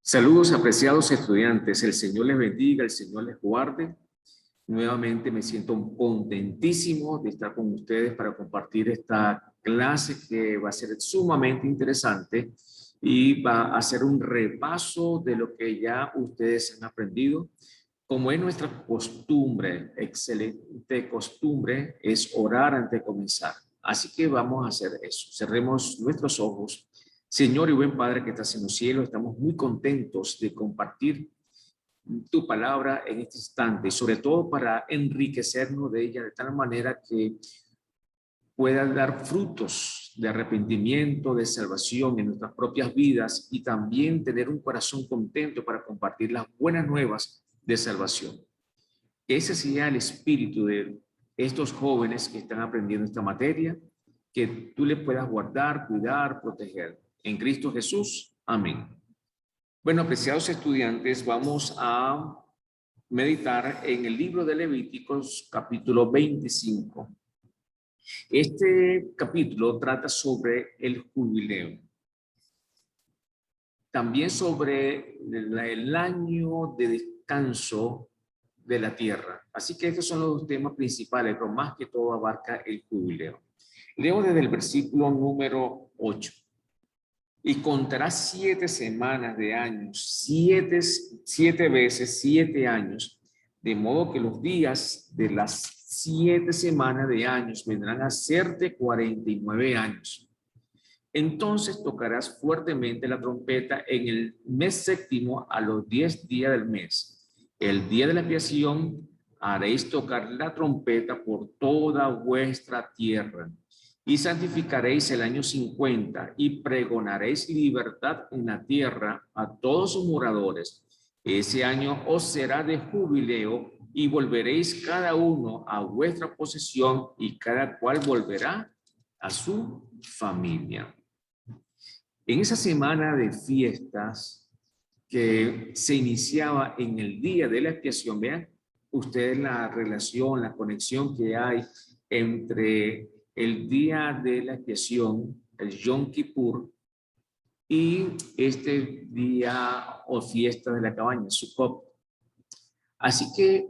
Saludos, apreciados estudiantes. El Señor les bendiga, el Señor les guarde. Nuevamente me siento contentísimo de estar con ustedes para compartir esta clase que va a ser sumamente interesante y va a hacer un repaso de lo que ya ustedes han aprendido. Como es nuestra costumbre, excelente costumbre, es orar antes de comenzar. Así que vamos a hacer eso. Cerremos nuestros ojos. Señor y buen Padre que estás en los cielos, estamos muy contentos de compartir tu palabra en este instante, y sobre todo para enriquecernos de ella de tal manera que pueda dar frutos de arrepentimiento, de salvación en nuestras propias vidas y también tener un corazón contento para compartir las buenas nuevas de salvación. Que ese sea el espíritu de estos jóvenes que están aprendiendo esta materia, que tú le puedas guardar, cuidar, proteger. En Cristo Jesús. Amén. Bueno, apreciados estudiantes, vamos a meditar en el libro de Levíticos, capítulo 25. Este capítulo trata sobre el jubileo. También sobre el año de descanso de la tierra. Así que estos son los dos temas principales, pero más que todo abarca el jubileo. Leo desde el versículo número 8. Y contarás 7 semanas de años, siete veces 7 años, de modo que los días de las 7 semanas de años vendrán a serte 49 años. Entonces tocarás fuertemente la trompeta en el mes séptimo a los 10 días del mes. El día de la expiación haréis tocar la trompeta por toda vuestra tierra. Y santificaréis el año 50 y pregonaréis libertad en la tierra a todos sus moradores. Ese año os será de jubileo y volveréis cada uno a vuestra posesión y cada cual volverá a su familia. En esa semana de fiestas que se iniciaba en el día de la expiación, vean ustedes la relación, la conexión que hay entre el día de la expiación, el Yom Kippur, y este día o fiesta de la cabaña, Sukkot. Así que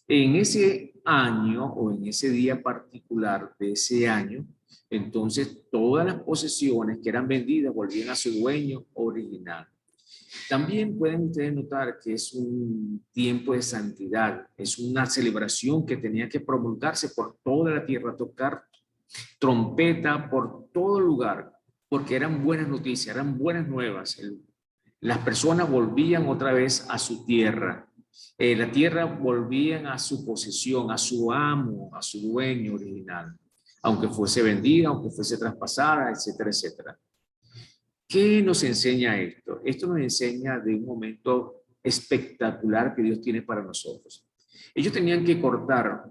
en ese año o en ese día particular de ese año, entonces todas las posesiones que eran vendidas volvían a su dueño original. También pueden ustedes notar que es un tiempo de santidad, es una celebración que tenía que promulgarse por toda la tierra, tocar trompeta por todo lugar, porque eran buenas noticias, eran buenas nuevas. Las personas volvían otra vez a su tierra. La tierra volvían a su posesión, a su amo, a su dueño original, aunque fuese vendida, aunque fuese traspasada, etcétera, etcétera. ¿Qué nos enseña esto? Esto nos enseña de un momento espectacular que Dios tiene para nosotros. Ellos tenían que cortar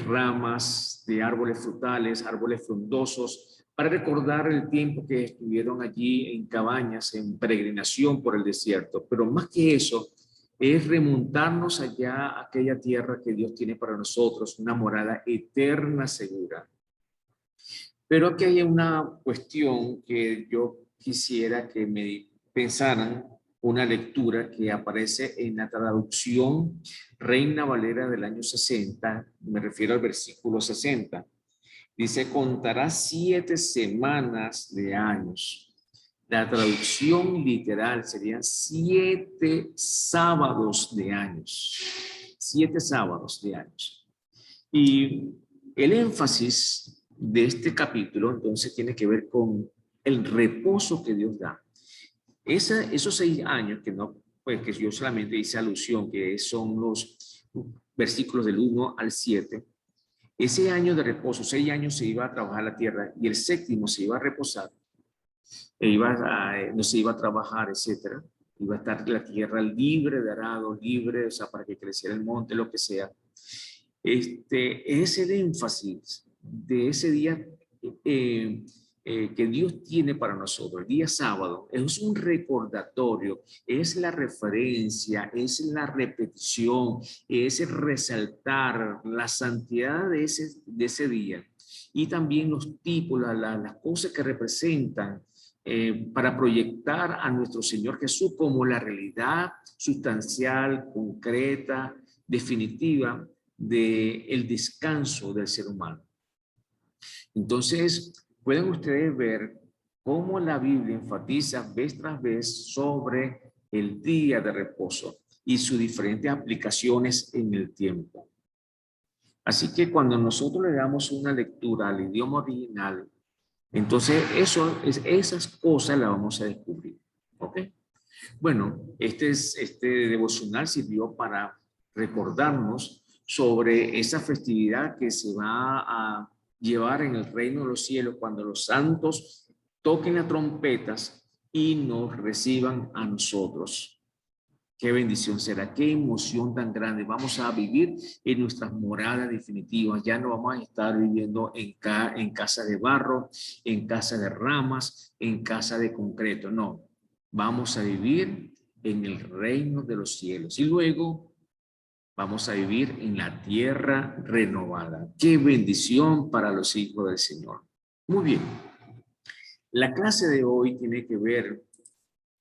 ramas de árboles frutales, árboles frondosos, para recordar el tiempo que estuvieron allí en cabañas, en peregrinación por el desierto. Pero más que eso, es remontarnos allá a aquella tierra que Dios tiene para nosotros, una morada eterna segura. Pero aquí hay una cuestión que yo quisiera que me pensaran, una lectura que aparece en la traducción Reina Valera del año 60, me refiero al versículo 60. Dice, contará 7 semanas de años. La traducción literal serían 7 sábados de años. 7 sábados de años. Y el énfasis de este capítulo entonces tiene que ver con el reposo que Dios da. Esos 6 años que no, pues que yo solamente hice alusión, que son los versículos del 1 al 7, ese año de reposo, 6 años se iba a trabajar la tierra y el séptimo se iba a reposar, no se iba a trabajar, etcétera. Iba a estar la tierra libre de arado, libre, o sea, para que creciera el monte, lo que sea. Es el énfasis de ese día que Dios tiene para nosotros, el día sábado. Es un recordatorio, es la referencia, es la repetición, es el resaltar la santidad de ese día y también los tipos, las cosas que representan para proyectar a nuestro Señor Jesús como la realidad sustancial, concreta, definitiva del descanso del ser humano. Entonces, pueden ustedes ver cómo la Biblia enfatiza vez tras vez sobre el día de reposo y sus diferentes aplicaciones en el tiempo. Así que cuando nosotros le damos una lectura al idioma original, entonces esas cosas las vamos a descubrir. ¿Ok? Bueno, este devocional sirvió para recordarnos sobre esa festividad que se va a llevar en el reino de los cielos cuando los santos toquen las trompetas y nos reciban a nosotros. Qué bendición será, qué emoción tan grande. Vamos a vivir en nuestras moradas definitivas. Ya no vamos a estar viviendo en casa de barro, en casa de ramas, en casa de concreto. No, vamos a vivir en el reino de los cielos. Y luego vamos a vivir en la tierra renovada. Qué bendición para los hijos del Señor. Muy bien. La clase de hoy tiene que ver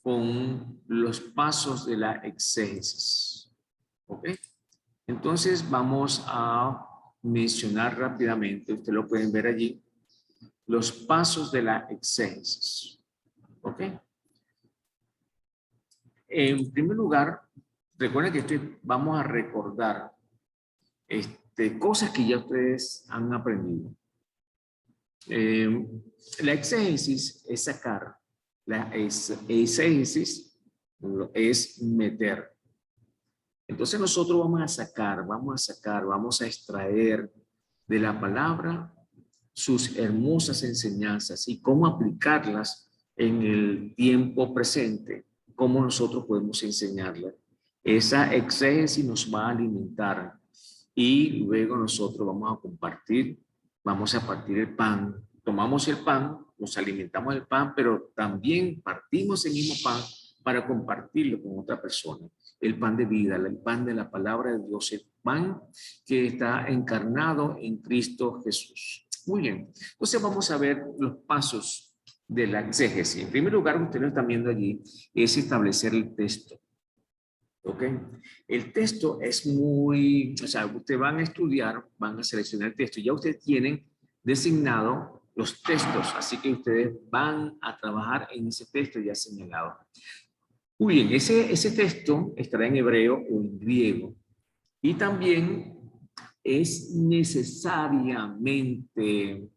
con los pasos de la exégesis. ¿Ok? Entonces vamos a mencionar rápidamente, ustedes lo pueden ver allí, los pasos de la exégesis. ¿Ok? En primer lugar, recuerden que vamos a recordar cosas que ya ustedes han aprendido. La exégesis es sacar. La exégesis es meter. Entonces nosotros vamos a extraer de la palabra sus hermosas enseñanzas y cómo aplicarlas en el tiempo presente, cómo nosotros podemos enseñarlas. Esa exégesis nos va a alimentar y luego nosotros vamos a partir el pan. Tomamos el pan, nos alimentamos del pan, pero también partimos el mismo pan para compartirlo con otra persona. El pan de vida, el pan de la palabra de Dios, el pan que está encarnado en Cristo Jesús. Muy bien, entonces vamos a ver los pasos de la exégesis. En primer lugar, ustedes lo están viendo allí, es establecer el texto. ¿Ok? El texto es muy, o sea, ustedes van a estudiar, van a seleccionar el texto, ya ustedes tienen designado los textos, así que ustedes van a trabajar en ese texto ya señalado. Muy bien, ese texto estará en hebreo o en griego y también es necesariamente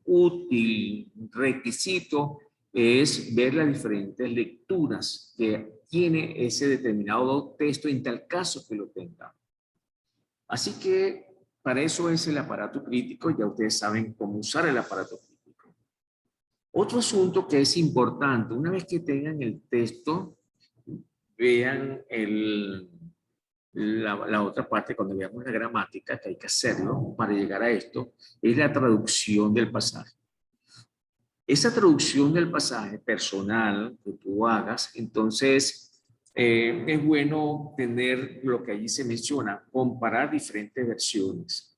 útil, requisito, es ver las diferentes lecturas que tiene ese determinado texto en tal caso que lo tenga. Así que para eso es el aparato crítico, ya ustedes saben cómo usar el aparato crítico. Otro asunto que es importante, una vez que tengan el texto, vean la otra parte, cuando veamos la gramática, que hay que hacerlo para llegar a esto, es la traducción del pasaje. Esa traducción del pasaje personal que tú hagas, entonces es bueno tener lo que allí se menciona, comparar diferentes versiones,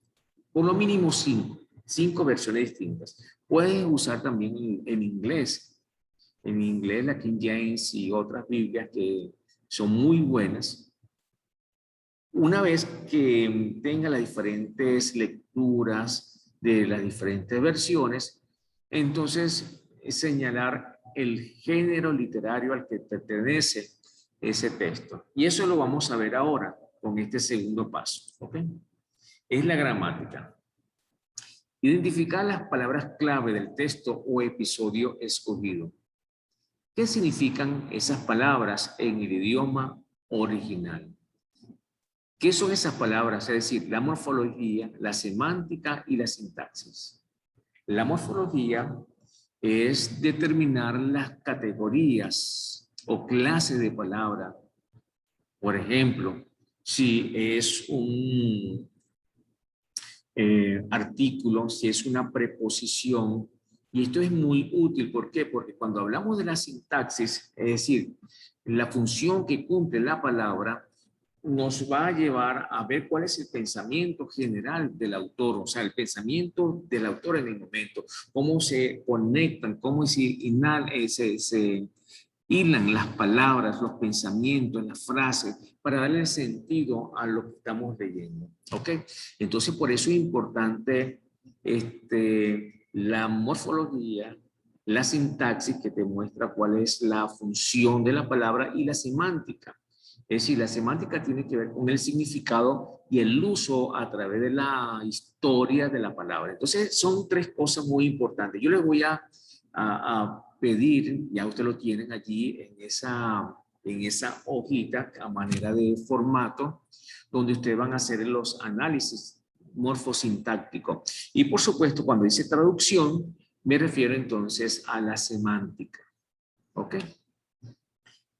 por lo mínimo cinco versiones distintas. Puedes usar también en inglés. En inglés la King James y otras Biblias que son muy buenas. Una vez que tenga las diferentes lecturas de las diferentes versiones, entonces señalar el género literario al que pertenece ese texto. Y eso lo vamos a ver ahora con este segundo paso. ¿Ok? Es la gramática. Identificar las palabras clave del texto o episodio escogido. ¿Qué significan esas palabras en el idioma original? ¿Qué son esas palabras? Es decir, la morfología, la semántica y la sintaxis. La morfología es determinar las categorías o clases de palabra. Por ejemplo, si es un artículo, si es una preposición, y esto es muy útil. ¿Por qué? Porque cuando hablamos de la sintaxis, es decir, la función que cumple la palabra, nos va a llevar a ver cuál es el pensamiento general del autor, o sea, el pensamiento del autor en el momento, cómo se conectan, cómo se hilan las palabras, los pensamientos, las frases, para darle sentido a lo que estamos leyendo. ¿Ok? Entonces, por eso es importante la morfología, la sintaxis que te muestra cuál es la función de la palabra y la semántica. Es decir, la semántica tiene que ver con el significado y el uso a través de la historia de la palabra. Entonces, son tres cosas muy importantes. Yo les voy a pedir, ya ustedes lo tienen allí en esa hojita a manera de formato, donde ustedes van a hacer los análisis morfosintácticos. Y por supuesto, cuando dice traducción, me refiero entonces a la semántica. ¿Ok?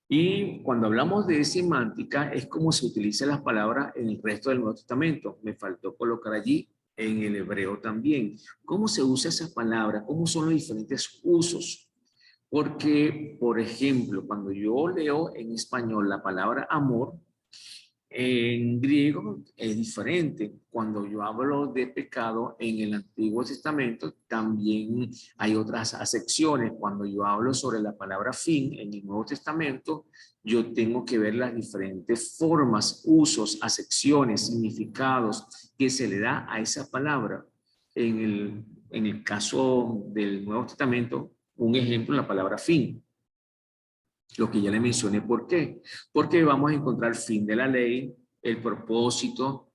Y cuando hablamos de semántica, es como se utilizan las palabras en el resto del Nuevo Testamento. Me faltó colocar allí en el hebreo también. ¿Cómo se usa esa palabra? ¿Cómo son los diferentes usos? Porque, por ejemplo, cuando yo leo en español la palabra amor, en griego es diferente. Cuando yo hablo de pecado en el Antiguo Testamento, también hay otras acepciones. Cuando yo hablo sobre la palabra fin en el Nuevo Testamento, yo tengo que ver las diferentes formas, usos, acepciones, significados que se le da a esa palabra. En el caso del Nuevo Testamento, un ejemplo, la palabra fin. Lo que ya le mencioné, ¿por qué? Porque vamos a encontrar el fin de la ley, el propósito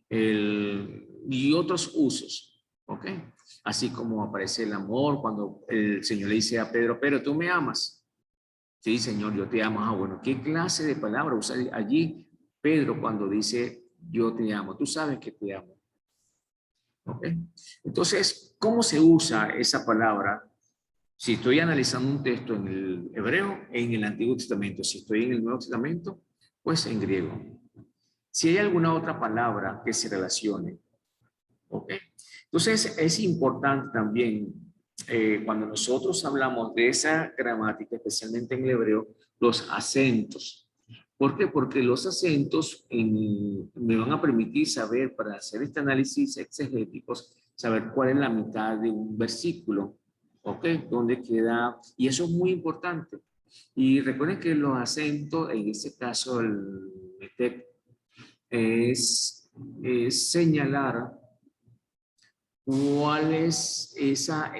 y otros usos, ¿ok? Así como aparece el amor cuando el Señor le dice a Pedro, pero tú me amas. Sí, Señor, yo te amo. Ah, bueno, ¿qué clase de palabra usa allí Pedro cuando dice yo te amo? Tú sabes que te amo. ¿Ok? Entonces, ¿cómo se usa esa palabra? Si estoy analizando un texto en el hebreo, en el Antiguo Testamento. Si estoy en el Nuevo Testamento, pues en griego. Si hay alguna otra palabra que se relacione. ¿Ok? Entonces, es importante también, cuando nosotros hablamos de esa gramática, especialmente en el hebreo, los acentos. ¿Por qué? Porque los acentos me van a permitir saber, para hacer este análisis exegéticos, saber cuál es la mitad de un versículo. ¿Ok? ¿Dónde queda? Y eso es muy importante. Y recuerden que los acentos, en este caso el METEC, es señalar cuál es esa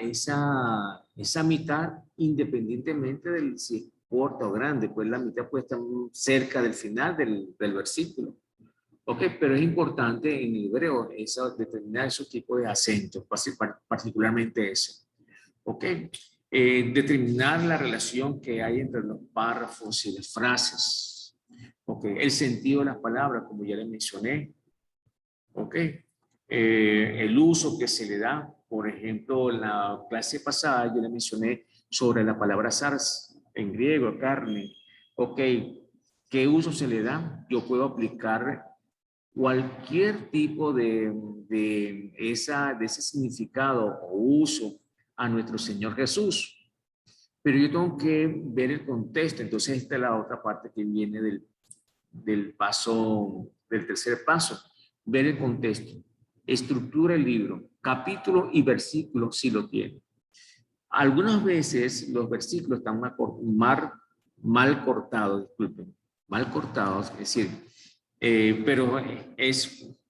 mitad independientemente del si es corta o grande, pues la mitad puede estar cerca del final del versículo. Ok, pero es importante en el hebreo determinar esos tipos de acentos, particularmente ese. Ok, determinar la relación que hay entre los párrafos y las frases. Ok, el sentido de las palabras, como ya les mencioné. Ok, el uso que se le da, por ejemplo, en la clase pasada yo le mencioné sobre la palabra sars en griego, carne. Ok, ¿qué uso se le da? Yo puedo aplicar cualquier tipo de ese significado o uso a nuestro Señor Jesús. Pero yo tengo que ver el contexto. Entonces esta es la otra parte que viene del paso, del tercer paso. Ver el contexto. Estructura el libro, capítulo y versículo si lo tiene. Algunas veces los versículos están mal cortados, disculpen, mal cortados, es decir, pero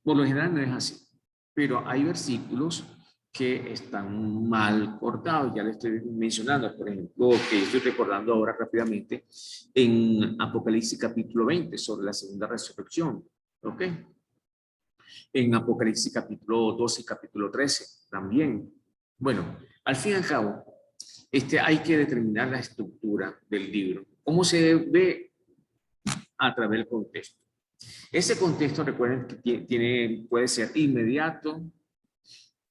por lo general no es así. Pero hay versículos que están mal cortados, ya le estoy mencionando, por ejemplo, que estoy recordando ahora rápidamente, en Apocalipsis capítulo 20, sobre la segunda resurrección, ¿ok? En Apocalipsis capítulo 12 y capítulo 13 también. Bueno, al fin y al cabo, hay que determinar la estructura del libro. ¿Cómo se ve? A través del contexto. Ese contexto, recuerden que puede ser inmediato,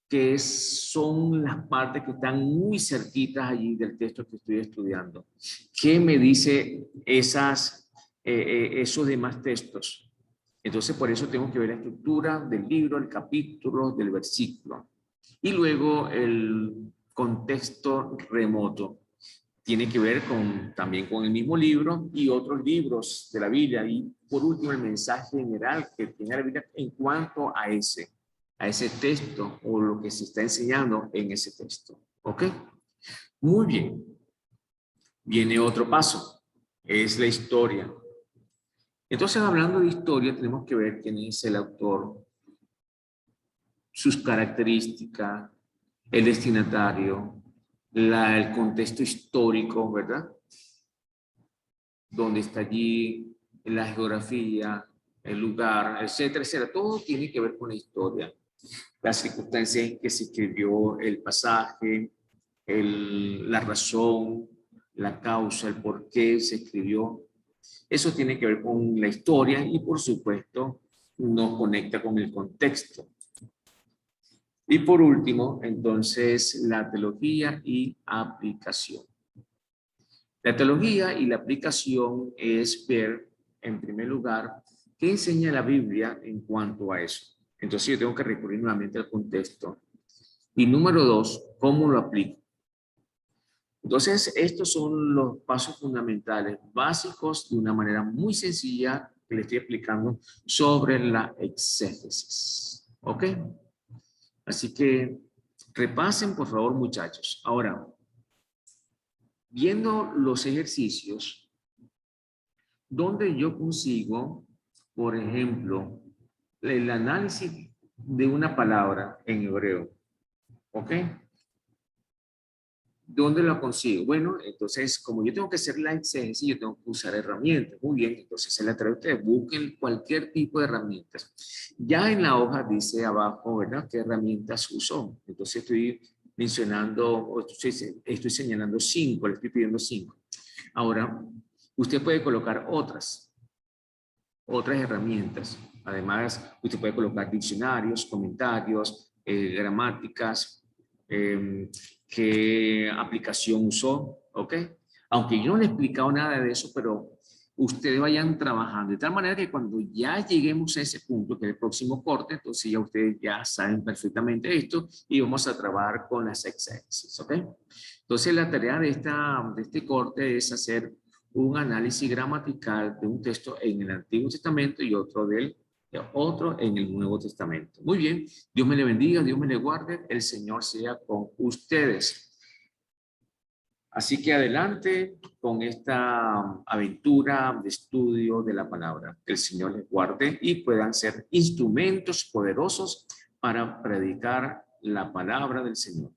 que son las partes que están muy cerquitas allí del texto que estoy estudiando. ¿Qué me dice esos demás textos? Entonces, por eso tengo que ver la estructura del libro, el capítulo, del versículo. Y luego el contexto remoto. tiene que ver también con el mismo libro y otros libros de la Biblia. Y por último, el mensaje general que tiene la Biblia en cuanto a ese texto o lo que se está enseñando en ese texto. ¿Ok? Muy bien. Viene otro paso, es la historia. Entonces, hablando de historia, tenemos que ver quién es el autor, sus características, el destinatario, el contexto histórico, ¿verdad? Donde está allí, la geografía, el lugar, etcétera, etcétera. Todo tiene que ver con la historia. Las circunstancias en que se escribió el pasaje, la razón, la causa, el por qué se escribió. Eso tiene que ver con la historia y, por supuesto, nos conecta con el contexto. Y por último, entonces, la teología y aplicación. La teología y la aplicación es ver, en primer lugar, qué enseña la Biblia en cuanto a eso. Entonces yo tengo que recurrir nuevamente al contexto. Y número dos, ¿cómo lo aplico? Entonces, estos son los pasos fundamentales, básicos, de una manera muy sencilla que le estoy explicando sobre la exégesis. ¿Ok? Así que repasen, por favor, muchachos. Ahora, viendo los ejercicios, ¿dónde yo consigo, por ejemplo, el análisis de una palabra en hebreo? ¿Ok? ¿Dónde lo consigo? Bueno, entonces, como yo tengo que hacer la exégesis, yo tengo que usar herramientas. Muy bien, entonces en la tarea ustedes busquen cualquier tipo de herramientas. Ya en la hoja dice abajo, ¿verdad? ¿Qué herramientas usó? Entonces estoy mencionando, o estoy señalando 5, le estoy pidiendo 5. Ahora, usted puede colocar otras herramientas. Además, usted puede colocar diccionarios, comentarios, gramáticas, qué aplicación usó, ¿ok? Aunque yo no le he explicado nada de eso, pero ustedes vayan trabajando de tal manera que cuando ya lleguemos a ese punto, que es el próximo corte, entonces ya ustedes ya saben perfectamente esto y vamos a trabajar con las exégesis, ¿ok? Entonces la tarea de este corte es hacer un análisis gramatical de un texto en el Antiguo Testamento y otro en el Nuevo Testamento. Muy bien, Dios me le bendiga, Dios me le guarde, el Señor sea con ustedes. Así que adelante con esta aventura de estudio de la palabra. Que el Señor les guarde y puedan ser instrumentos poderosos para predicar la palabra del Señor.